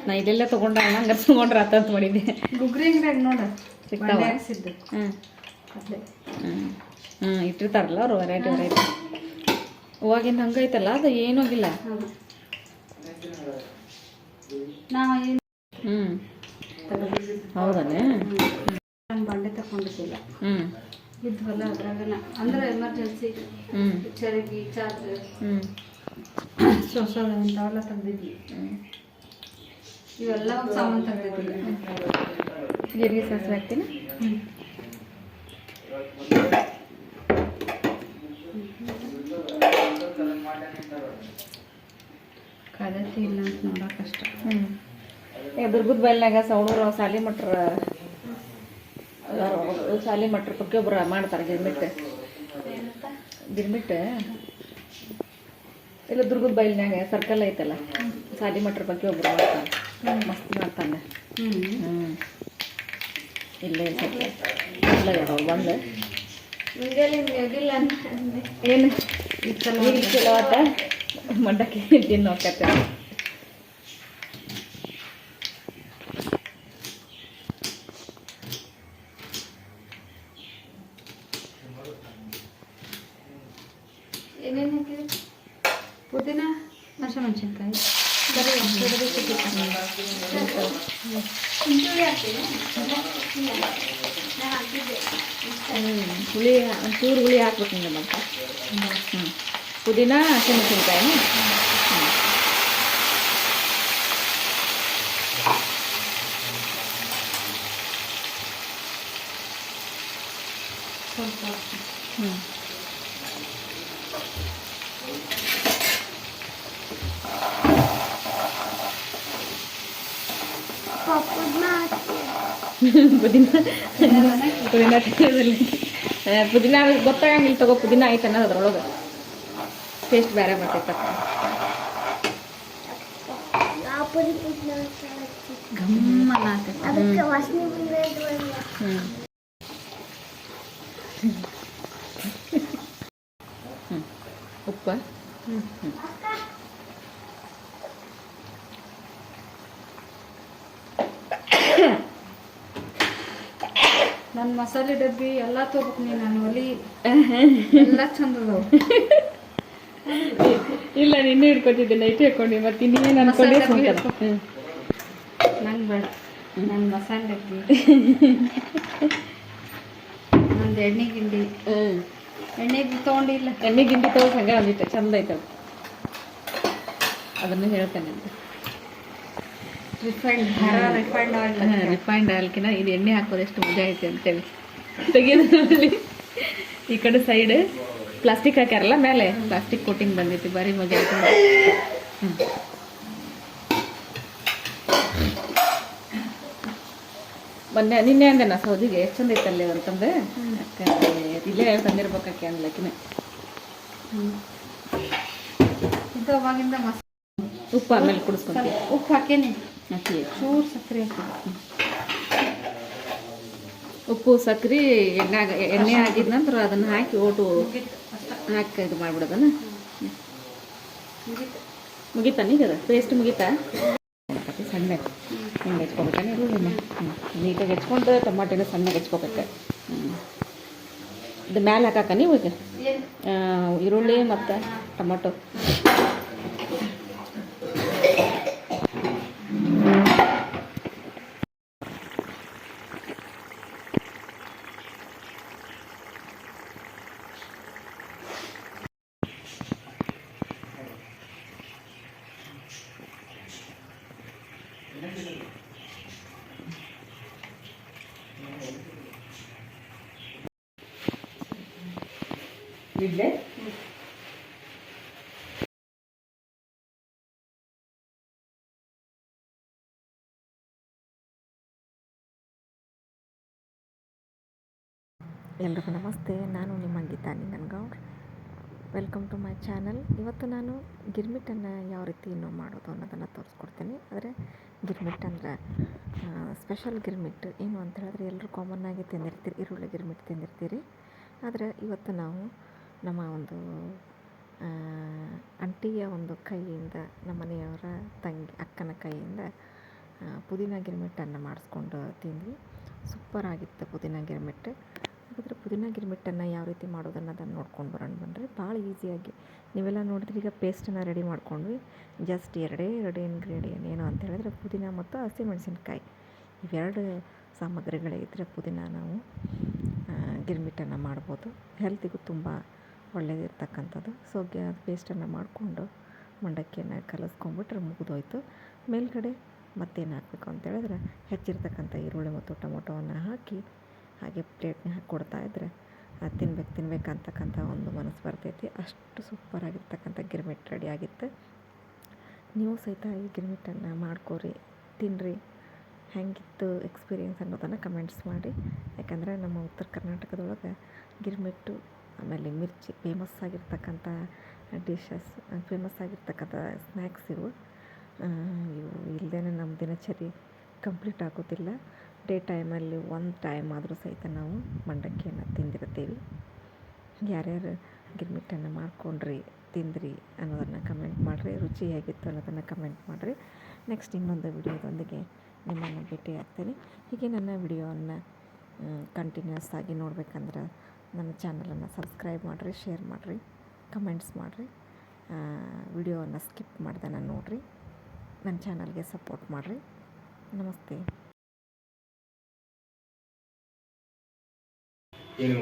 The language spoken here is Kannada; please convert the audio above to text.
ನಾ ಇಲ್ಲೆಲ್ಲ ತೊಗೊಂಡ ಹಂಗಾರೆ ತೊಗೊಂಡ್ರೆ ಆತಂತ ಮಾಡಿದ್ದೆ. ಗುಗ್ರಿ ಅಂಗಡಿಯಾಗ ನೋಡ ಸಿಗ್ತಾವ. ಸಿದ್ದು ಇಟ್ಟಿರ್ತಾರಲ್ಲ ಅವರು ವೆರೈಟಿ ವೆರೈಟಿ. ಇವಾಗಿಂದ ಹಂಗೈತಲ್ಲ ಅದು ಏನೂ ಆಗಿಲ್ಲ. ಹೌದಾನೆ. ನಾನು ಬಂಡೆ ತಗೊಂಡಿದ್ದಿಲ್ಲ ಇದ್ವಲ್ಲ ಅದ್ರಾಗನ ಅಂದ್ರೆ ಎಮರ್ಜೆನ್ಸಿ ಚರಗಿ ಚಾರ್ಜ್ ಸೋಸೋದು ಇಂಥವೆಲ್ಲ ತೆಗ್ದಿದ್ವಿ. ಇವೆಲ್ಲ ಒಂದು ಸಾಮಾನು ತೆಗ್ದಿದ್ದಿಲ್ಲ. ಜೀರಿಗೆ ಸಾಸಿವೆ ಹಾಕ್ತೀನಿ. ಕದತಿ ಇಲ್ಲ ಅಂತ ನೋಡೋ ಕಷ್ಟ. ದುರ್ಗದ ಬೈಲ್ನಾಗ ಸವಣೂರು ಸಾಲಿ ಮಟ್ರ ಸಾಲಿ ಮಟ್ರ ಪಕ್ಕ ಒಬ್ರು ಮಾಡ್ತಾರೆ ಗಿರ್ಮಿಟ್ ಇಲ್ಲ ದುರ್ಗದ ಬೈಲ್ನಾಗ ಸರ್ಕಲ್ ಐತಲ್ಲ ಸಾಲಿ ಮಟ್ರ ಬಗ್ಗೆ ಒಬ್ರು ಮಾಡ್ತಾರೆ. ಮಸ್ತ್ ಮಾಡ್ತಾನೆ. ಇಲ್ಲೇ ಇಲ್ಲ ಯಾರೋ ಬಂದು ಏನು ಚಲೋ ಆತ ಮಂಡಕ್ಕೆ ತಿನ್ನೋಕತ್ತೆ. ಏನೇನು ಹಾಕಿದ್ರಿ? ಪುದೀನ ಹಸಿಮೆಣಸಿನ್ಕಾಯಿ ಹುಳಿ ಒಂಚೂರು ಹುಳಿ ಹಾಕ್ಬೇಕು ಹಿಂಗೆ ಮತ್ತೆ. ಪುದೀನ ಹಸಿಮೆಣಸಿನ್ಕಾಯಿ ಸ್ವಲ್ಪ ಪುದೀನ ಗೊತ್ತಾಗಂಗಿಲ್ಲ ತಗೋ. ಪುದೀನ ಐತೆ ಅನ್ನೋದು ಅದ್ರೊಳಗೆ ಟೇಸ್ಟ್ ಬೇರೆ ಬರ್ತೈತೆ. ಉಪ್ಪು ನನ್ನ ಮಸಾಲೆ ಡಬ್ಬಿ ಎಲ್ಲ ತೊಗೋಬೇಕು ನೀನು. ನಾನು ಒಲಿ ಎಲ್ಲ ಚಂದ ಅದಾವ. ಇಲ್ಲ ನಿನ್ನೆ ಹಿಡ್ಕೊತಿದ್ದೆ ನೈಟ್ ಹಾಕೊಂಡು ಮತ್ತೆ ಇನ್ನೇನು ಅನ್ಕೊಂಡೆ. ನಂಗೆ ಬೇಡ ನನ್ನ ಮಸಾಲೆ ಡಬ್ಬಿ ನಂದು ಎಣ್ಣೆ ಗಿಂಡಿ ತೊಗೊಂಡಿಲ್ಲ. ಎಣ್ಣೆ ಗಿಂಡಿ ತೊಗೊಂಡು ಹಂಗೆ ಒಂದಿಟ್ಟು ಚಂದ ಐತೆ. ಅದನ್ನು ಹೇಳ್ತೇನೆ ಅಂತ. ರಿಫೈಂಡ್ ಆಯಿಲ್ಕಿನ ಇದು ಎಣ್ಣೆ ಹಾಕೋದು ಎಷ್ಟು ಮಜಾ ಐತೆ ಅಂತೇಳಿ ತೆಗೆಯೋದ್ರಲ್ಲಿ. ಈ ಕಡೆ ಸೈಡ್ ಪ್ಲಾಸ್ಟಿಕ್ ಹಾಕ್ಯಾರಲ್ಲ, ಮೇಲೆ ಪ್ಲಾಸ್ಟಿಕ್ ಕೋಟಿಂಗ್ ಬಂದೈತಿ. ಭಾರಿ ಮಜಾ ಐತೆ. ಮೊನ್ನೆ ನಿನ್ನೆ ಅಂದೆ ನಾ ಸೌದಿಗೆ ಎಷ್ಟು ಚಂದ ಐತಲ್ಲಿ ಅಂತಂದೆ. ಇಲ್ಲೇ ತಂದಿರ್ಬೇಕಾಕೆ ಅನ್ಲಕ್ಕಿನ. ಇದು ಅವಾಗಿಂದ ಉಪ್ಪು ಆಮೇಲೆ ಕುಡಿಸ್ಕೊಂತೀನಿ. ಉಪ್ಪು ಹಾಕೇನಿ, ಹಾಕಿ ಚೂರು ಸಕ್ಕರೆ ಹಾಕಿ. ಉಪ್ಪು ಸಕ್ಕರೆ ಎಣ್ಣೆ ಆಗಿದ ನಂತರ ಅದನ್ನು ಹಾಕಿ ಓಟು ಹಾಕಿ ಇದು ಮಾಡ್ಬಿಡೋದನ್ನ. ಮುಗೀತಾ ನೀಗದ ಪೇಸ್ಟ್ ಮುಗೀತಾ? ಸಣ್ಣ ಹಿಂಗೆ ಹೆಚ್ಕೊಬೇಕಾನೆ ಈರುಳ್ಳಿನ ನೀಟಾಗಿ ಹೆಚ್ಕೊಂಡು ಟೊಮಾಟೊನ ಸಣ್ಣಗೆ ಹೆಚ್ಕೋಬೇಕು. ಇದು ಮ್ಯಾಲೆ ಹಾಕಾಕ ನೀವು ಈಗ ಈರುಳ್ಳಿ ಮತ್ತು ಟೊಮಾಟೊ. ಇಡ್ಲೆ ಎಲ್ರಿಗೂ ನಮಸ್ತೆ. ನಾನು ನಿಮ್ಮ Geeta Ninganagoud. Welcome to my channel. ಇವತ್ತು ನಾನು ಗಿರ್ಮಿಟ್ಟನ್ನು ಯಾವ ರೀತಿ ಇನ್ನೂ ಮಾಡೋದು ಅನ್ನೋದನ್ನು ತೋರಿಸ್ಕೊಡ್ತೀನಿ. ಆದರೆ ಗಿರ್ಮಿಟ್ ಅಂದರೆ ಸ್ಪೆಷಲ್ ಗಿರ್ಮಿಟ್ ಏನು ಅಂತ ಹೇಳಿದ್ರೆ ಎಲ್ಲರೂ ಕಾಮನ್ನಾಗಿ ತಿಂದಿರ್ತೀರಿ, ಈರುಳ್ಳಿ ಗಿರ್ಮಿಟ್ ತಿಂದಿರ್ತೀರಿ. ಆದರೆ ಇವತ್ತು ನಾವು ನಮ್ಮ ಒಂದು ಆಂಟಿಯ ಒಂದು ಕೈಯಿಂದ, ನಮ್ಮ ಮನೆಯವರ ತಂಗಿ ಅಕ್ಕನ ಕೈಯಿಂದ ಪುದೀನ ಗಿರ್ಮಿಟ್ಟನ್ನು ಮಾಡಿಸ್ಕೊಂಡು ತಿಂದ್ವಿ. ಸೂಪರಾಗಿತ್ತು ಪುದೀನ ಗಿರ್ಮಿಟ್ಟು. ಹಾಗಾದರೆ ಪುದೀನ ಗಿರ್ಮಿಟ್ಟನ್ನು ಯಾವ ರೀತಿ ಮಾಡೋದು ಅನ್ನೋದನ್ನು ನೋಡ್ಕೊಂಡು ಬರೋಣ ಬನ್ನಿರಿ. ಭಾಳ ಈಸಿಯಾಗಿ ನೀವೆಲ್ಲ ನೋಡಿದ್ರೆ ಈಗ ಪೇಸ್ಟನ್ನು ರೆಡಿ ಮಾಡ್ಕೊಂಡ್ವಿ. ಜಸ್ಟ್ ಎರಡು ಇಂಗ್ರೀಡಿಯೆಂಟ್ ಏನು ಅಂತ ಹೇಳಿದ್ರೆ ಪುದೀನ ಮತ್ತು ಹಸಿಮೆಣಸಿನ್ಕಾಯಿ ಇವೆರಡು ಸಾಮಗ್ರಿಗಳೇ ಇದ್ದರೆ ಪುದೀನ ನಾವು ಗಿರ್ಮಿಟ್ಟನ್ನು ಮಾಡ್ಬೋದು. ಹೆಲ್ತಿಗೂ ತುಂಬ ಒಳ್ಳೆಯದಿರ್ತಕ್ಕಂಥದ್ದು. ಸೊ ಪೇಸ್ಟನ್ನು ಮಾಡಿಕೊಂಡು ಮಂಡಕ್ಕಿಯನ್ನು ಕಲಸ್ಕೊಂಡ್ಬಿಟ್ರೆ ಮುಗಿದೋಯ್ತು. ಮೇಲ್ಗಡೆ ಮತ್ತೇನು ಹಾಕಬೇಕು ಅಂತೇಳಿದ್ರೆ ಹೆಚ್ಚಿರ್ತಕ್ಕಂಥ ಈರುಳ್ಳಿ ಮತ್ತು ಟೊಮೊಟೊವನ್ನು ಹಾಕಿ ಹಾಗೆ ಪ್ಲೇಟ್ನ ಹಾಕಿ ಕೊಡ್ತಾಯಿದ್ರೆ ತಿನ್ಬೇಕಂತಕ್ಕಂಥ ಒಂದು ಮನಸ್ಸು ಬರ್ತೈತಿ. ಅಷ್ಟು ಸೂಪರಾಗಿರ್ತಕ್ಕಂಥ ಗಿರ್ಮಿಟ್ ರೆಡಿ ಆಗಿತ್ತು. ನೀವು ಸಹಿತ ಈ ಗಿರ್ಮಿಟ್ಟನ್ನು ಮಾಡ್ಕೊರಿ, ತಿನ್ನಿರಿ. ಹೆಂಗಿತ್ತು ಎಕ್ಸ್ಪೀರಿಯೆನ್ಸ್ ಅನ್ನೋದನ್ನು ಕಮೆಂಟ್ಸ್ ಮಾಡಿ. ಯಾಕಂದರೆ ನಮ್ಮ ಉತ್ತರ ಕರ್ನಾಟಕದೊಳಗೆ ಗಿರ್ಮಿಟ್ಟು ಆಮೇಲೆ ಮಿರ್ಚಿ ಫೇಮಸ್ ಆಗಿರ್ತಕ್ಕಂಥ ಡಿಶಸ್, ಫೇಮಸ್ ಆಗಿರ್ತಕ್ಕಂಥ ಸ್ನ್ಯಾಕ್ಸ್ ಇವು ಇಲ್ಲದೇ ನಮ್ಮ ದಿನಚರಿ ಕಂಪ್ಲೀಟ್ ಆಗೋದಿಲ್ಲ. ಡೇ ಟೈಮಲ್ಲಿ ಒಂದು ಟೈಮ್ ಆದರೂ ಸಹಿತ ನಾವು ಮಂಡಕ್ಕಿಯನ್ನು ತಿಂದಿರ್ತೀವಿ. ಯಾರ್ಯಾರು ಗಿರ್ಮಿಟ್ಟನ್ನು ಮಾಡ್ಕೊಂಡ್ರಿ, ತಿಂದ್ರಿ ಅನ್ನೋದನ್ನು ಕಮೆಂಟ್ ಮಾಡಿರಿ. ರುಚಿ ಹೇಗಿತ್ತು ಅನ್ನೋದನ್ನು ಕಮೆಂಟ್ ಮಾಡಿರಿ. ನೆಕ್ಸ್ಟ್ ಇನ್ನೊಂದು ವಿಡಿಯೋದೊಂದಿಗೆ ನಿಮ್ಮನ್ನು ಭೇಟಿ ಆಗ್ತೀನಿ. ಹೀಗೆ ನನ್ನ ವಿಡಿಯೋವನ್ನು ಕಂಟಿನ್ಯೂಸ್ ಆಗಿ ನೋಡಬೇಕಂದ್ರೆ ನನ್ನ ಚಾನಲನ್ನು ಸಬ್ಸ್ಕ್ರೈಬ್ ಮಾಡಿರಿ, ಶೇರ್ ಮಾಡಿರಿ, ಕಮೆಂಟ್ಸ್ ಮಾಡಿರಿ. ವಿಡಿಯೋವನ್ನು ಸ್ಕಿಪ್ ಮಾಡ್ದೆ ನೋಡಿರಿ. ನನ್ನ ಚಾನಲ್ಗೆ ಸಪೋರ್ಟ್ ಮಾಡಿರಿ. ನಮಸ್ತೆ. ಏನು